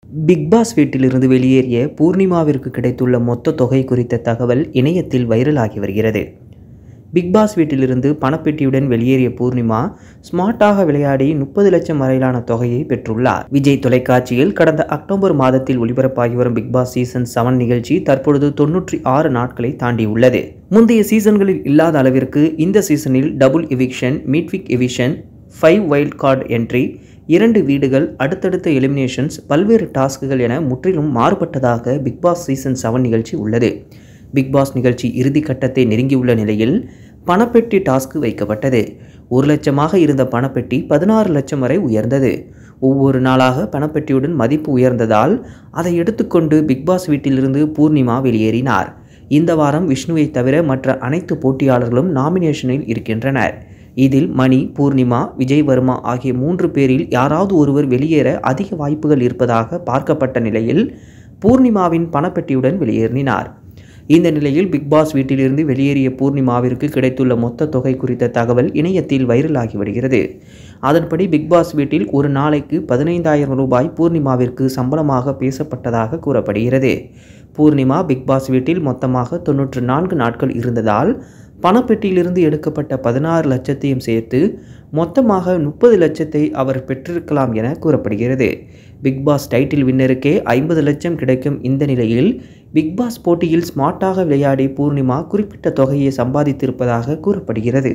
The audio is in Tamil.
பிக் பாஸ் வீட்டிலிருந்து வெளியேறிய பூர்ணிமாவிற்கு கிடைத்துள்ள மொத்த தொகை குறித்த தகவல் இணையத்தில் வைரலாகி வருகிறது. பிக் பாஸ் வீட்டிலிருந்து பணப்பெட்டியுடன் வெளியேறிய பூர்ணிமா ஸ்மார்ட்டாக விளையாடி 30 லட்சம் வரையிலான தொகையை பெற்றுள்ளார். விஜய் தொலைக்காட்சியில் கடந்த அக்டோபர் மாதத்தில் ஒளிபரப்பாகி வரும் பிக் பாஸ் சீசன் 7 நிகழ்ச்சி தற்பொழுது 96 நாட்களை தாண்டியுள்ளது. முந்தைய சீசன்களில் இல்லாத அளவிற்கு இந்த சீசனில் double eviction, midweek eviction, 5 wild card entry, 2 வீடுகள், அடுத்தடுத்த எலிமினேஷன்ஸ், பல்வேறு டாஸ்க்குகள் என முற்றிலும் மாறுபட்டதாக பிக் பாஸ் சீசன் 7 நிகழ்ச்சி உள்ளது. பிக் பாஸ் நிகழ்ச்சி இறுதி கட்டத்தை நெருங்கியுள்ள நிலையில் பணப்பெட்டி டாஸ்க் வைக்கப்பட்டது. 1 லட்சமாக இருந்த பணப்பெட்டி 16 லட்சம் வரை உயர்ந்தது. ஒவ்வொரு நாளாக பணப்பெட்டியுடன் மதிப்பு உயர்ந்ததால் அதை எடுத்துக்கொண்டு பிக் பாஸ் வீட்டிலிருந்து பூர்ணிமா வெளியேறினார். இந்த வாரம் விஷ்ணுவை தவிர மற்ற அனைத்து போட்டியாளர்களும் நாமினேஷனில் இருக்கின்றனர். இதில் மணி, பூர்ணிமா, விஜய் வர்மா ஆகிய 3 பேரில் யாராவது ஒருவர் வெளியேற அதிக வாய்ப்புகள் இருப்பதாக பார்க்கப்பட்ட நிலையில் பூர்ணிமாவின் பணப்பெட்டியுடன் வெளியேறினார். இந்த நிலையில் பிக் பாஸ் வீட்டிலிருந்து வெளியேறிய பூர்ணிமாவிற்கு கிடைத்துள்ள மொத்த தொகை குறித்த தகவல் இணையத்தில் வைரலாகி வருகிறது. அதன்படி பிக் பாஸ் வீட்டில் ஒரு நாளைக்கு 15,000 ரூபாய் பூர்ணிமாவிற்கு சம்பளமாக பேசப்பட்டதாக கூறப்படுகிறது. பூர்ணிமா பிக் பாஸ் வீட்டில் மொத்தமாக 94 நாட்கள் இருந்ததால் பணப்பெட்டியிலிருந்து எடுக்கப்பட்ட 16 லட்சத்தையும் சேர்த்து மொத்தமாக 30 லட்சத்தை அவர் பெற்றிருக்கலாம் என கூறப்படுகிறது. பிக் பாஸ் டைட்டில் வின்னருக்கே 50 லட்சம் கிடைக்கும் இந்த நிலையில் பிக் பாஸ் போட்டியில் ஸ்மார்ட்டாக விளையாடி பூர்ணிமா குறிப்பிட்ட தொகையை சம்பாதித்திருப்பதாக கூறப்படுகிறது.